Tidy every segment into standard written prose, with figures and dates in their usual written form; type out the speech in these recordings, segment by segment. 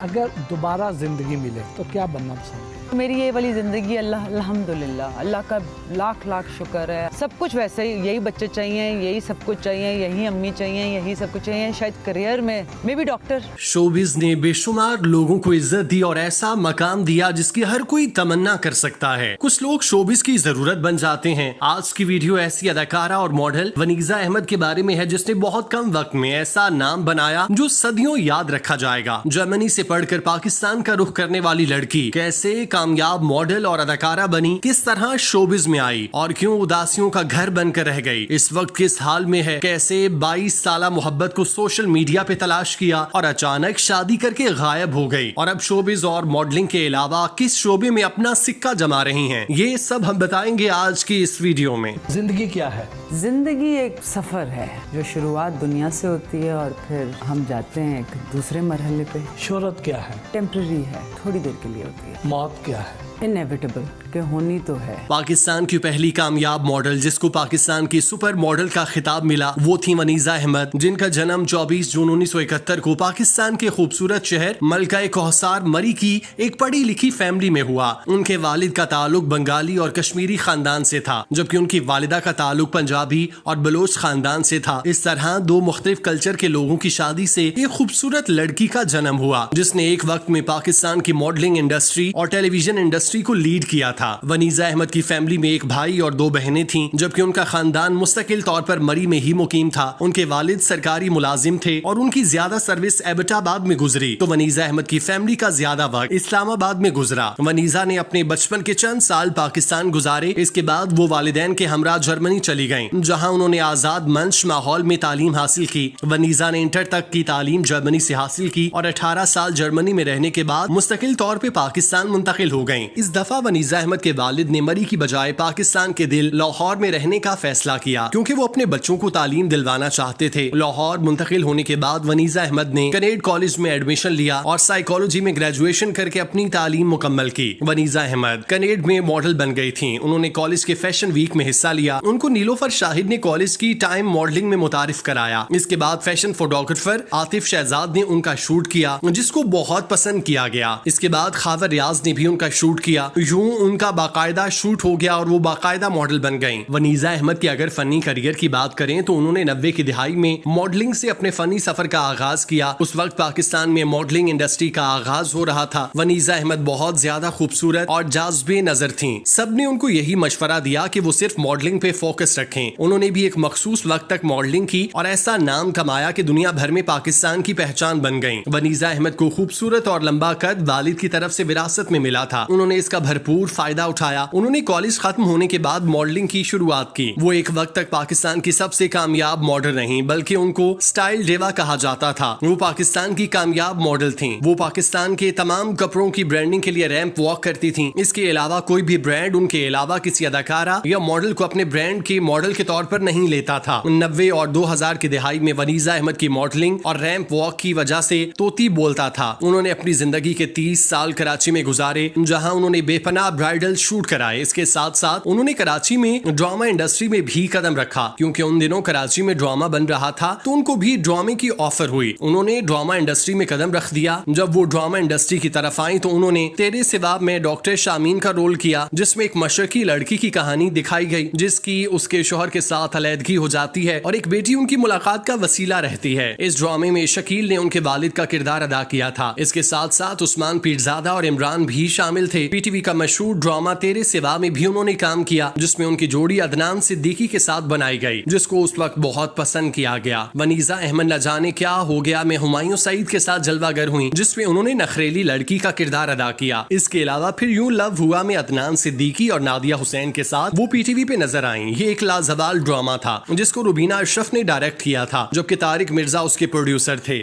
اگر دوبارہ زندگی ملے تو کیا بننا پسند ہے؟ میری یہ والی زندگی الحمدللہ اللہ کا لاکھ شکر ہے. سب کچھ ویسے ہی, یہی بچے چاہیے, یہی سب کچھ چاہیے, یہی امی چاہیے, یہی سب کچھ چاہیے. شاید کریئر میں بھی ڈاکٹر. شوبز نے بے شمار لوگوں کو عزت دی اور ایسا مقام دیا جس کی ہر کوئی تمنا کر سکتا ہے. کچھ لوگ شوبز کی ضرورت بن جاتے ہیں. آج کی ویڈیو ایسی اداکارہ اور ماڈل ونیزا احمد کے بارے میں ہے جس نے بہت کم وقت میں ایسا نام بنایا جو صدیوں یاد رکھا جائے گا. جرمنی سے پڑھ کر پاکستان کا رخ کرنے والی لڑکی کیسے کامیاب ماڈل اور اداکارہ بنی, کس طرح شوبز میں آئی اور کیوں اداسیوں کا گھر بن کر رہ گئی, اس وقت کس حال میں ہے, کیسے 22 سالہ محبت کو سوشل میڈیا پہ تلاش کیا اور اچانک شادی کر کے غائب ہو گئی, اور اب شوبز اور ماڈلنگ کے علاوہ کس شعبے میں اپنا سکہ جما رہی ہیں, یہ سب ہم بتائیں گے آج کی اس ویڈیو میں. زندگی کیا ہے؟ زندگی ایک سفر ہے جو شروعات دنیا سے ہوتی ہے اور پھر ہم جاتے ہیں ایک دوسرے مرحلے پہ. شہرت کیا ہے؟ ٹیمپرری ہے, تھوڑی دیر کے لیے ہوتی ہے. موت کیا ہے؟ انیویٹیبل کہ ہونی تو ہے. پاکستان کی پہلی کامیاب ماڈل جس کو پاکستان کی سپر ماڈل کا خطاب ملا وہ تھی ونیزا احمد, جن کا جنم 24 جون 1971 کو پاکستان کے خوبصورت شہر ملکہ کوہسار مری کی ایک پڑھی لکھی فیملی میں ہوا. ان کے والد کا تعلق بنگالی اور کشمیری خاندان سے تھا جبکہ ان کی والدہ کا تعلق پنجابی اور بلوچ خاندان سے تھا. اس طرح دو مختلف کلچر کے لوگوں کی شادی سے ایک خوبصورت لڑکی کا جنم ہوا جس نے ایک وقت میں پاکستان کی ماڈلنگ انڈسٹری اور ٹیلی ویژن انڈسٹری کو لیڈ کیا تھا. ونیزا احمد کی فیملی میں ایک بھائی اور 2 بہنیں تھیں جبکہ ان کا خاندان مستقل طور پر مری میں ہی مقیم تھا. ان کے والد سرکاری ملازم تھے اور ان کی زیادہ سروس ایبٹ آباد میں گزری تو ونیزا احمد کی فیملی کا زیادہ وقت اسلام آباد میں گزرا. ونیزا نے اپنے بچپن کے چند سال پاکستان گزارے. اس کے بعد وہ والدین کے ہمراہ جرمنی چلی گئیں جہاں انہوں نے آزاد منش ماحول میں تعلیم حاصل کی. ونیزا نے انٹر تک کی تعلیم جرمنی سے حاصل کی اور 18 سال جرمنی میں رہنے کے بعد مستقل طور پہ پاکستان منتقل ہو گئیں. اس دفعہ ونیزا احمد کے والد نے مری کی بجائے پاکستان کے دل لاہور میں رہنے کا فیصلہ کیا کیونکہ وہ اپنے بچوں کو تعلیم دلوانا چاہتے تھے. لاہور منتقل ہونے کے بعد ونیزا احمد نے کنیڈ کالج میں ایڈمیشن لیا اور سائیکالوجی میں گریجویشن کر کے اپنی تعلیم مکمل کی. ونیزا احمد کنیڈ میں ماڈل بن گئی تھیں. انہوں نے کالج کے فیشن ویک میں حصہ لیا. ان کو نیلوفر شاہد نے کالج کی ٹائم ماڈلنگ میں متعارف کرایا. اس کے بعد فیشن فوٹوگرافر عاطف شہزاد نے ان کا شوٹ کیا جس کو بہت پسند کیا گیا. اس کے بعد خاور ریاض نے بھی ان کا شوٹ کیا. یوں ان کا باقاعدہ شوٹ ہو گیا اور وہ باقاعدہ ماڈل بن گئیں. ونیزا احمد کی اگر فنی کریئر کی بات کریں تو انہوں نے 90 کی دہائی میں ماڈلنگ سے اپنے فنی سفر کا آغاز کیا. اس وقت پاکستان میں ماڈلنگ انڈسٹری کا آغاز ہو رہا تھا. ونیزا احمد بہت زیادہ خوبصورت اور جاذب نظر تھیں. سب نے ان کو یہی مشورہ دیا کہ وہ صرف ماڈلنگ پہ فوکس رکھیں. انہوں نے بھی ایک مخصوص وقت تک ماڈلنگ کی اور ایسا نام کمایا کہ دنیا بھر میں پاکستان کی پہچان بن گئیں. ونیزا احمد کو خوبصورت اور لمبا قد والد کی طرف سے وراثت میں ملا تھا. انہوں نے اس کا بھرپور فائدہ اٹھایا. انہوں نے کالج ختم ہونے کے بعد ماڈلنگ کی شروعات کی. وہ ایک وقت تک پاکستان کی سب سے کامیاب ماڈل رہیں بلکہ ان کو سٹائل ڈیوا کہا جاتا تھا. وہ پاکستان کی کامیاب ماڈل تھیں. وہ پاکستان کے تمام کپڑوں کی برانڈنگ کے لیے ریمپ واک کرتی تھیں. اس کے علاوہ کوئی بھی برانڈ ان کے علاوہ کسی اداکارہ یا ماڈل کو اپنے برانڈ کے ماڈل کے طور پر نہیں لیتا تھا. 90 اور 2000 کی دہائی میں ونیزا احمد کی ماڈلنگ اور ریمپ واک کی وجہ سے طوطی بولتا تھا. انہوں نے اپنی زندگی کے 30 سال کراچی میں گزارے جہاں انہوں نے بے پناہ برائڈل شوٹ کرائے. اس کے ساتھ ساتھ انہوں نے کراچی میں ڈرامہ انڈسٹری میں بھی قدم رکھا کیونکہ ان دنوں کراچی میں ڈرامہ بن رہا تھا تو ان کو بھی ڈرامے کی آفر ہوئی. انہوں نے ڈرامہ انڈسٹری میں قدم رکھ دیا. جب وہ ڈرامہ انڈسٹری کی طرف آئیں تو انہوں نے تیرے سوا میں ڈاکٹر شامین کا رول کیا جس میں ایک مشرقی لڑکی کی کہانی دکھائی گئی جس کی اس کے شوہر کے ساتھ علیحدگی ہو جاتی ہے اور ایک بیٹی ان کی ملاقات کا وسیلہ رہتی ہے. اس ڈرامے میں شکیل نے ان کے والد کا کردار ادا کیا تھا. اس کے ساتھ ساتھ عثمان پیرزادہ اور عمران بھی شامل تھے. پی ٹی وی کا مشہور ڈرامہ تیرے سوا میں بھی انہوں نے کام کیا جس میں ان کی جوڑی عدنان صدیقی کے ساتھ بنائی گئی جس کو اس وقت بہت پسند کیا گیا. ونیزا احمد نہ جانے کیا ہو گیا میں ہمایوں سعید کے ساتھ جلوہ گر ہوئی جس میں انہوں نے نخریلی لڑکی کا کردار ادا کیا. اس کے علاوہ پھر یوں لو ہوا میں عدنان صدیقی اور نادیہ حسین کے ساتھ وہ پی ٹی وی پہ نظر آئیں. یہ ایک لازوال ڈرامہ تھا جس کو روبینہ اشرف نے ڈائریکٹ کیا تھا جبکہ طارق مرزا اس کے پروڈیوسر تھے.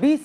20